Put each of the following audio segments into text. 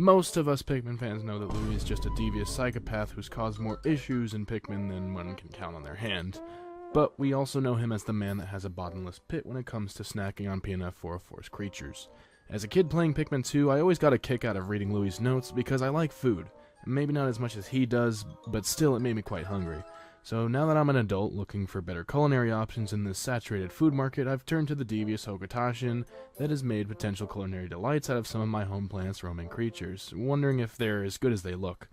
Most of us Pikmin fans know that Louie is just a devious psychopath who's caused more issues in Pikmin than one can count on their hand. But we also know him as the man that has a bottomless pit when it comes to snacking on PNF 404's creatures. As a kid playing Pikmin 2, I always got a kick out of reading Louie's notes because I like food. Maybe not as much as he does, but still it made me quite hungry. So now that I'm an adult looking for better culinary options in this saturated food market, I've turned to the devious Hokotashin that has made potential culinary delights out of some of my home plants roaming creatures, wondering if they're as good as they look.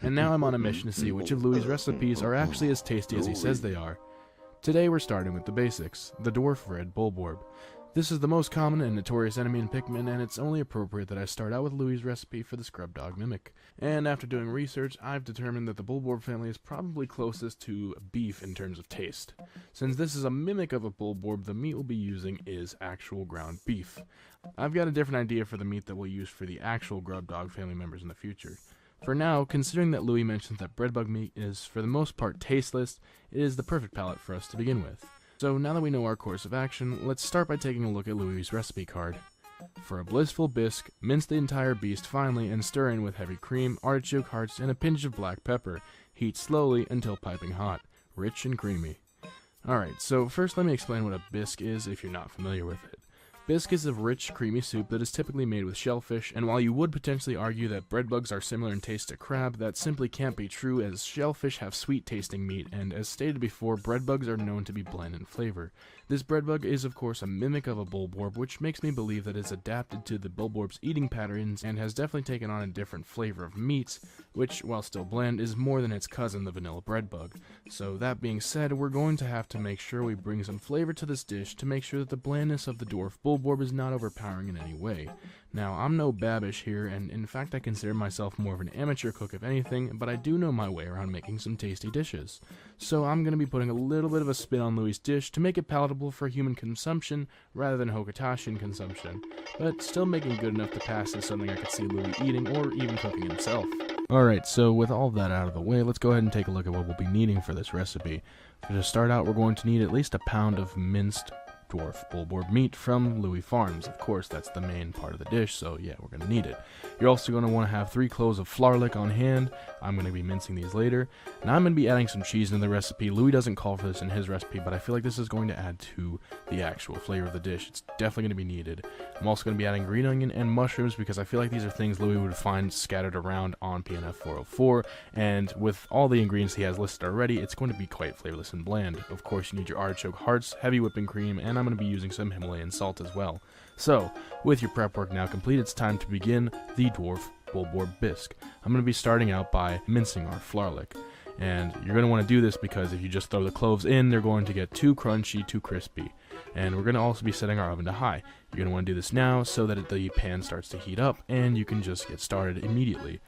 And now I'm on a mission to see which of Louie's recipes are actually as tasty as he says they are. Today we're starting with the basics, the Dwarf Red Bulborb. This is the most common and notorious enemy in Pikmin, and it's only appropriate that I start out with Louie's recipe for the Scrub Dog Mimic. And after doing research, I've determined that the Bulborb family is probably closest to beef in terms of taste. Since this is a mimic of a Bulborb, the meat we'll be using is actual ground beef. I've got a different idea for the meat that we'll use for the actual Grub Dog family members in the future. For now, considering that Louie mentions that breadbug meat is for the most part tasteless, it is the perfect palate for us to begin with. So now that we know our course of action, let's start by taking a look at Louie's recipe card. For a blissful bisque, mince the entire beast finely and stir in with heavy cream, artichoke hearts, and a pinch of black pepper. Heat slowly until piping hot, rich and creamy. Alright, so first let me explain what a bisque is if you're not familiar with it. Bisque is a rich, creamy soup that is typically made with shellfish, and while you would potentially argue that breadbugs are similar in taste to crab, that simply can't be true as shellfish have sweet-tasting meat, and as stated before, breadbugs are known to be bland in flavor. This breadbug is of course a mimic of a Bulborb, which makes me believe that it's adapted to the Bulborb's eating patterns and has definitely taken on a different flavor of meat, which, while still bland, is more than its cousin, the vanilla breadbug. So that being said, we're going to have to make sure we bring some flavor to this dish to make sure that the blandness of the Dwarf Bulborb is not overpowering in any way. Now, I'm no Babish here, and in fact I consider myself more of an amateur cook if anything, but I do know my way around making some tasty dishes. So I'm going to be putting a little bit of a spin on Louie's dish to make it palatable for human consumption rather than Hokotashin consumption, but still making good enough to pass as something I could see Louie eating or even cooking himself. Alright, so with all that out of the way, let's go ahead and take a look at what we'll be needing for this recipe. To start out, we're going to need at least a pound of minced Dwarf Bulborb meat from Louie Farms. Of course, that's the main part of the dish, so yeah, we're going to need it. You're also going to want to have 3 cloves of Flarlick on hand. I'm going to be mincing these later. Now I'm going to be adding some cheese into the recipe. Louie doesn't call for this in his recipe, but I feel like this is going to add to the actual flavor of the dish. It's definitely going to be needed. I'm also going to be adding green onion and mushrooms because I feel like these are things Louie would find scattered around on PNF 404, and with all the ingredients he has listed already, it's going to be quite flavorless and bland. Of course, you need your artichoke hearts, heavy whipping cream, and I'm going to be using some Himalayan salt as well. So, with your prep work now complete, it's time to begin the Dwarf Bulborb Bisque. I'm going to be starting out by mincing our Flarlick. And you're going to want to do this because if you just throw the cloves in, they're going to get too crunchy, too crispy. And we're going to also be setting our oven to high. You're going to want to do this now so that the pan starts to heat up and you can just get started immediately.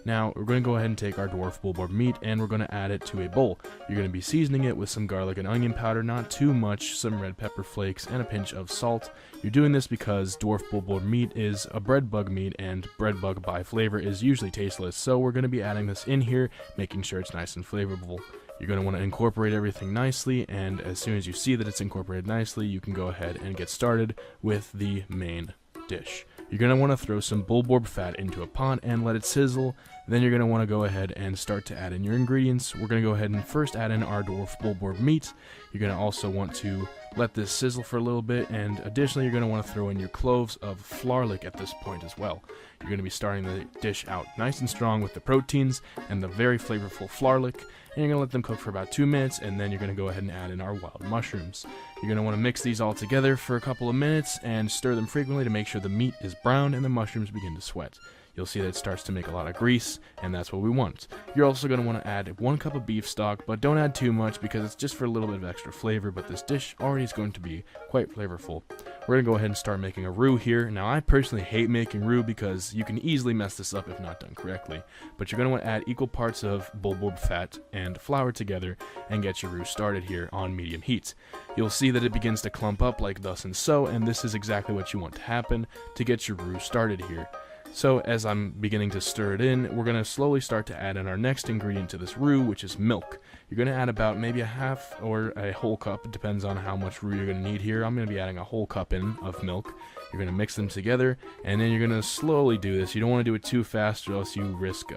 Now, we're going to go ahead and take our Dwarf Bulborb meat and we're going to add it to a bowl. You're going to be seasoning it with some garlic and onion powder, not too much, some red pepper flakes, and a pinch of salt. You're doing this because Dwarf Bulborb meat is a breadbug meat and breadbug by flavor is usually tasteless, so we're going to be adding this in here, making sure it's nice and flavorful. You're going to want to incorporate everything nicely, and as soon as you see that it's incorporated nicely, you can go ahead and get started with the main dish. You're going to want to throw some Bulborb fat into a pot and let it sizzle. Then you're going to want to go ahead and start to add in your ingredients. We're going to go ahead and first add in our Dwarf Bulborb meat. You're going to also want to let this sizzle for a little bit, and additionally you're going to want to throw in your cloves of Flarlick at this point as well. You're going to be starting the dish out nice and strong with the proteins and the very flavorful Flarlick, and you're going to let them cook for about 2 minutes, and then you're going to go ahead and add in our wild mushrooms. You're going to want to mix these all together for a couple of minutes and stir them frequently to make sure the meat is brown and the mushrooms begin to sweat. You'll see that it starts to make a lot of grease, and that's what we want. You're also going to want to add 1 cup of beef stock, but don't add too much because it's just for a little bit of extra flavor, but this dish already is going to be quite flavorful. We're going to go ahead and start making a roux here. Now, I personally hate making roux because you can easily mess this up if not done correctly, but you're going to want to add equal parts of Bulborb fat and flour together and get your roux started here on medium heat. You'll see that it begins to clump up like thus and so, and this is exactly what you want to happen to get your roux started here. So as I'm beginning to stir it in, we're going to slowly start to add in our next ingredient to this roux, which is milk. You're going to add about maybe a half or a whole cup, it depends on how much roux you're going to need here. I'm going to be adding a whole cup in of milk. You're going to mix them together, and then you're going to slowly do this. You don't want to do it too fast or else you risk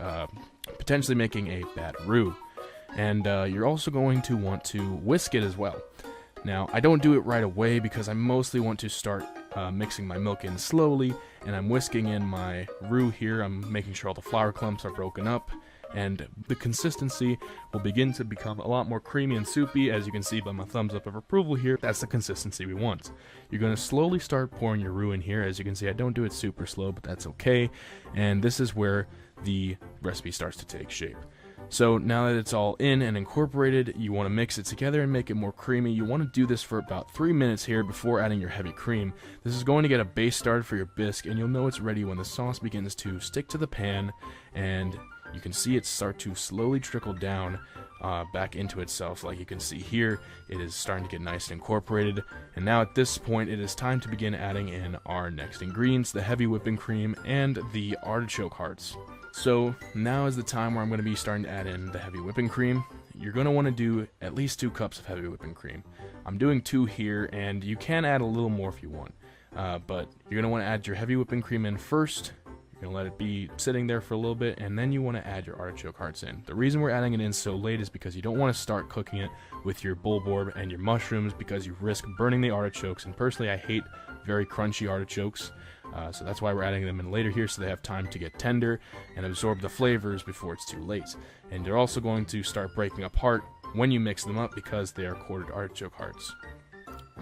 potentially making a bad roux. And you're also going to want to whisk it as well. Now, I don't do it right away because I mostly want to start mixing my milk in slowly, and I'm whisking in my roux here. I'm making sure all the flour clumps are broken up, and the consistency will begin to become a lot more creamy and soupy. As you can see by my thumbs up of approval here, that's the consistency we want. You're going to slowly start pouring your roux in here. As you can see, I don't do it super slow, but that's okay, and this is where the recipe starts to take shape. So now that it's all in and incorporated, you want to mix it together and make it more creamy. You want to do this for about 3 minutes here before adding your heavy cream. This is going to get a base started for your bisque, and you'll know it's ready when the sauce begins to stick to the pan, and you can see it start to slowly trickle down back into itself. Like you can see here, it is starting to get nice and incorporated. And now at this point, it is time to begin adding in our next ingredients, the heavy whipping cream and the artichoke hearts. So now is the time where I'm going to be starting to add in the heavy whipping cream. You're going to want to do at least 2 cups of heavy whipping cream. I'm doing 2 here, and you can add a little more if you want. But you're going to want to add your heavy whipping cream in first. You're going to let it be sitting there for a little bit, and then you want to add your artichoke hearts in. The reason we're adding it in so late is because you don't want to start cooking it with your bulborb and your mushrooms, because you risk burning the artichokes, and personally I hate very crunchy artichokes. So that's why we're adding them in later here, so they have time to get tender and absorb the flavors before it's too late. And they're also going to start breaking apart when you mix them up because they are quartered artichoke hearts.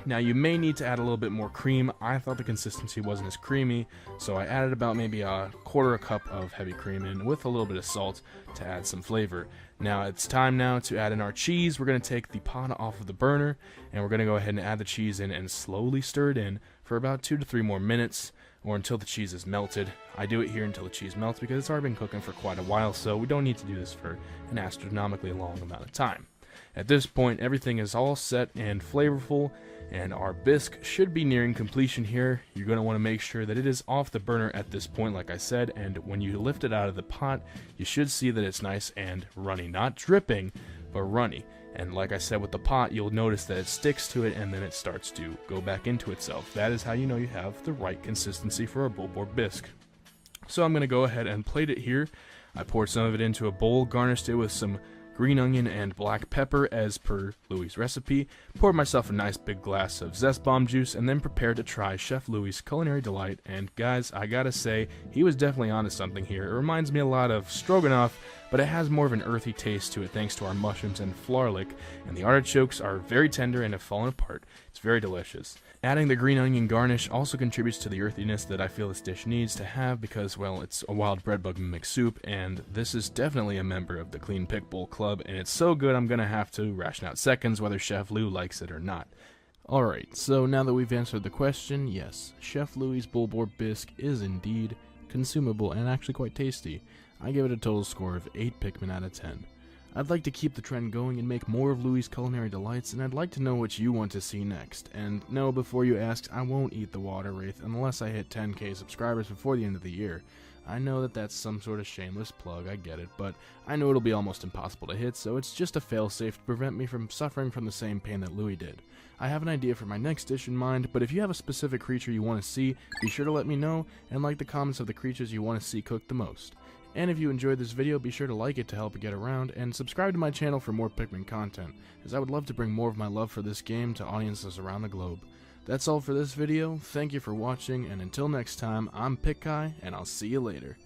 Now you may need to add a little bit more cream. I thought the consistency wasn't as creamy, so I added about maybe a quarter cup of heavy cream in with a little bit of salt to add some flavor. Now it's time now to add in our cheese. We're going to take the pot off of the burner, and we're going to go ahead and add the cheese in and slowly stir it in for about 2 to 3 more minutes, or until the cheese is melted. I do it here until the cheese melts because it's already been cooking for quite a while, so we don't need to do this for an astronomically long amount of time. At this point, everything is all set and flavorful, and our bisque should be nearing completion here. You're going to want to make sure that it is off the burner at this point, like I said, and when you lift it out of the pot, you should see that it's nice and runny. Not dripping, but runny. And like I said with the pot, you'll notice that it sticks to it and then it starts to go back into itself. That is how you know you have the right consistency for a Bulborb Bisque. So I'm going to go ahead and plate it here. I poured some of it into a bowl, garnished it with some green onion and black pepper as per Louie's recipe, poured myself a nice big glass of zest bomb juice, and then prepared to try Chef Louie's culinary delight. And guys, I gotta say, he was definitely onto something here. It reminds me a lot of stroganoff, but it has more of an earthy taste to it thanks to our mushrooms and flourlic, and the artichokes are very tender and have fallen apart. It's very delicious. Adding the green onion garnish also contributes to the earthiness that I feel this dish needs to have because, well, it's a wild bread bug mimic soup, and this is definitely a member of the Clean Pick Bowl Club, and it's so good I'm gonna have to ration out seconds whether Chef Lou likes it or not. Alright, so now that we've answered the question, yes, Chef Louie's Bulborb Bisque is indeed consumable and actually quite tasty. I give it a total score of 8 Pikmin out of 10. I'd like to keep the trend going and make more of Louie's culinary delights, and I'd like to know what you want to see next. And no, before you ask, I won't eat the water wraith unless I hit 10k subscribers before the end of the year. I know that that's some sort of shameless plug, I get it, but I know it'll be almost impossible to hit, so it's just a failsafe to prevent me from suffering from the same pain that Louie did. I have an idea for my next dish in mind, but if you have a specific creature you want to see, be sure to let me know, and like the comments of the creatures you want to see cooked the most. And if you enjoyed this video, be sure to like it to help it get around, and subscribe to my channel for more Pikmin content, as I would love to bring more of my love for this game to audiences around the globe. That's all for this video, thank you for watching, and until next time, I'm Pikkai, and I'll see you later.